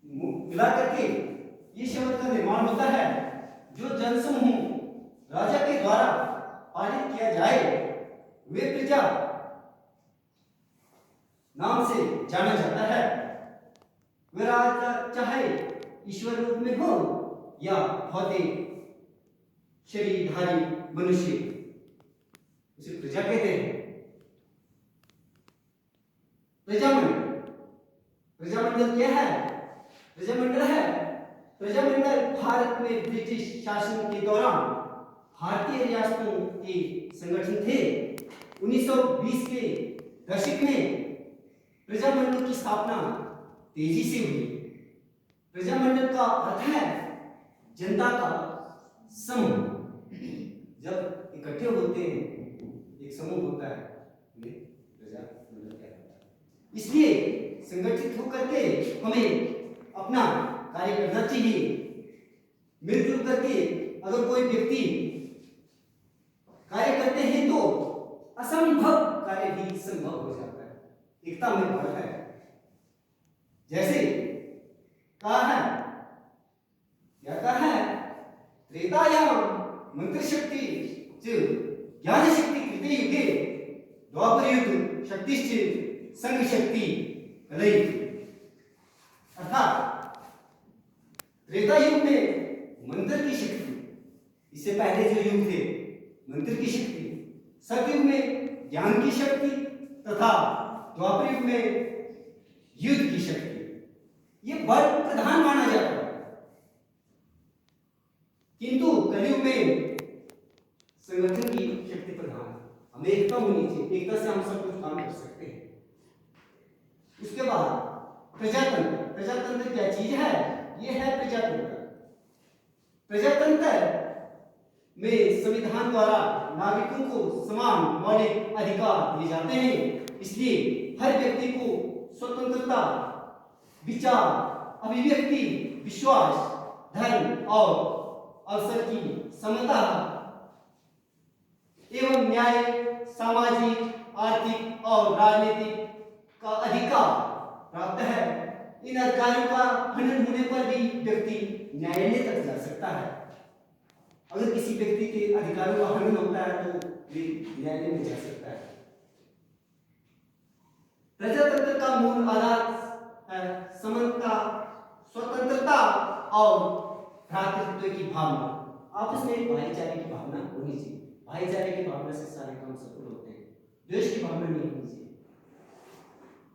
मिला करके ये शब्द का निर्माण होता है। जो जनसमूह राजा के द्वारा पालित किया जाए वे प्रजा नाम से जाना जाता है। वे राजा चाहे ईश्वर रूप में हो या भौतिक शरीरधारी मनुष्य, उसे प्रजा कहते हैं। प्रजामंडल, प्रजामंडल क्या है? प्रजामंडल है, प्रजामंडल भारत में ब्रिटिश शासन के दौरान भारतीय रियासतों के संगठन थे। 1920 के दशक में प्रजामंडल की स्थापना तेजी से हुई। प्रजामंडल का अर्थ है जनता का समूह। जब इकट्ठे होते हैं, एक समूह होता है, उन्हें प्रजामंडल कहलाता है। इसलिए संगठित होकर के हमें अपना कार्य करना चाहिए। मिलजुल करके अगर कोई व्यक्ति कार्य करते हैं तो असंभव कार्य भी संभव हो जाता है। एकता में बल है। जैसे कहा है, क्या कहा है? त्रेतायाम मंत्र शक्ति ज्ञान शक्ति कृते युगे द्वापर युग शक्तिश्च संघ शक्ति कलई। अर्थात त्रेता युग में मंत्र की शक्ति, इससे पहले जो युग थे मंत्र की शक्ति, सतयुग में ज्ञान की शक्ति तथा द्वापर युग में युद्ध की शक्ति, ये बल प्रधान माना जाता है। किंतु कलयुग में संगठन की शक्ति प्रधान है। हमें एकता होनी चाहिए, एकता से हम सब कुछ काम कर सकते हैं। उसके बाद प्रजातंत्र। प्रजातंत्र क्या चीज है? ये है प्रजातंत्र। प्रजातंत्र में संविधान द्वारा नागरिकों को समान मौलिक अधिकार दिए जाते हैं। इसलिए हर व्यक्ति को स्वतंत्रता, विचार, अभिव्यक्ति, विश्वास, धर्म और अवसर की समता एवं न्याय, सामाजिक, आर्थिक और राजनीतिक का अधिकार प्राप्त है। इन अधिकारों का हनन होने पर भी व्यक्ति न्यायालय तक जा सकता है। अगर किसी व्यक्ति के अधिकारों का हनन होता है तो वे न्यायालय में जा सकता है। प्रजातंत्र का मूल आधार है समानता, स्वतंत्रता और भ्रातृत्व की भावना। आपस में भाईचारे की भावना होनी चाहिए। भाईचारे की भावना से सारे काम सफल होते हैं। द्वेष की भावना नहीं होनी चाहिए।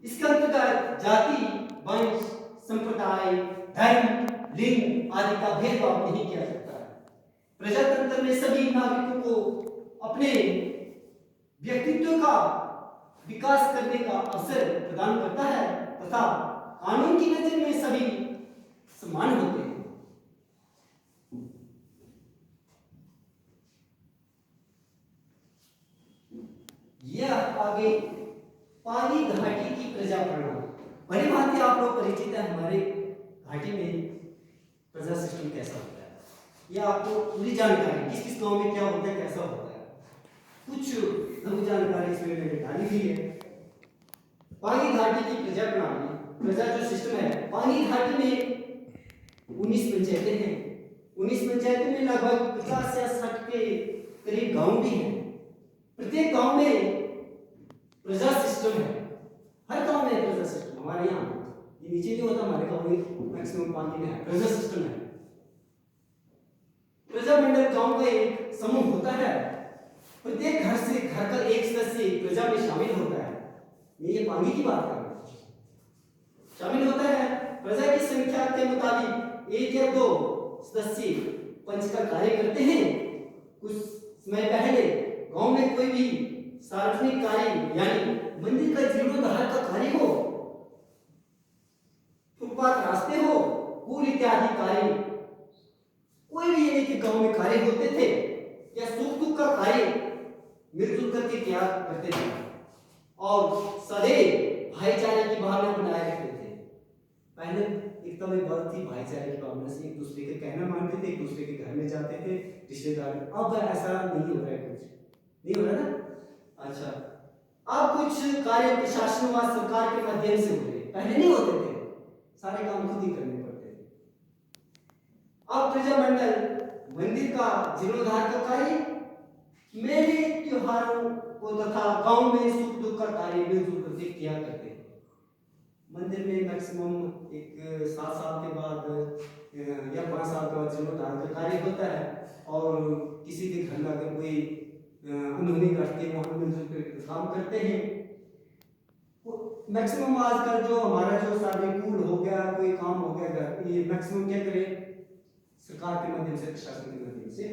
इसके अंतर्गत जाति, वंश, संप्रदाय, धर्म, लिंग आदि का भेदभाव नहीं किया जाता है। प्रजातंत्र में सभी नागरिकों को अपने व्यक्तित्व का विकास करने का अवसर प्रदान करता है तथा कानून की नजर में सभी समान होते हैं। यह आगे पाली घाटी की प्रजा प्रणाली। भली भांति आप लोग परिचित है हमारे घाटी में प्रजा सिस्टम कैसा होता है। यह आपको पूरी जानकारी किस किस गांव में क्या होता है, कैसा होता है, कुछ लघु जानकारी इसमें मैंने डाली हुई है। पाली घाटी की प्रजा प्रणाली, प्रजा जो सिस्टम है, पाली घाटी में 19 पंचायतें हैं। 19 पंचायतों में लगभग 50 या 60 के करीब गांव भी हैं। प्रत्येक गांव में प्रजा सिस्टम है। हर गांव में प्रजा सिस्टम। हमारे यहाँ ये नीचे नहीं होता, हमारे गांव में मैक्सिमम पानी में है, प्रजा सिस्टम है। प्रजा मंडल गांव का एक समूह होता है। प्रत्येक घर से घर का एक सदस्य प्रजा में शामिल होता है। ये पानी की बात कर रहा हूं। शामिल होता है। प्रजा की संख्या के मुताबिक 1 या 2 सदस्य पंच का कार्य करते हैं। कुछ समय पहले गांव में कोई भी सार्वजनिक कार्य यानी मंदिर का जीर्णोद्धार का कार्य हो, फुटपाथ रास्ते हो, पुल इत्यादि कार्य, कोई भी यानी कि गांव में कार्य होते थे या सुख दुख का कार्य मिलजुल करके क्या करते थे और सदैव भाईचारे की भावना बनाए रखते थे। पहले एकता में बहुत थी, भाईचारे की भावना से एक दूसरे का कहना मानते थे, एक दूसरे के घर में जाते थे, रिश्तेदार। अब ऐसा नहीं हो रहा है, कुछ नहीं हो रहा ना। अच्छा, अब कुछ कार्य प्रशासन व सरकार के माध्यम से हो रहे, पहले नहीं होते थे। सारे काम खुद ही करने पड़ते थे। अब प्रजामंडल मंदिर का जीर्णोद्धार का कार्य, मेरे त्योहारों को तथा गांव में सुख दुख का कार्य मिलजुल करके किया करते हैं। मंदिर में मैक्सिमम एक 7 साल के बाद या 5 साल के बाद जीर्णोद्धार का कार्य होता है, और किसी के घर में अगर कोई अनहोनी घटती है वहां मिलजुल कर काम करते हैं। मैक्सिमम आजकल जो हमारा जो शादी कूल हो गया, कोई काम हो गया घर, ये मैक्सिमम क्या करें, सरकार के माध्यम से, प्रशासन के माध्यम से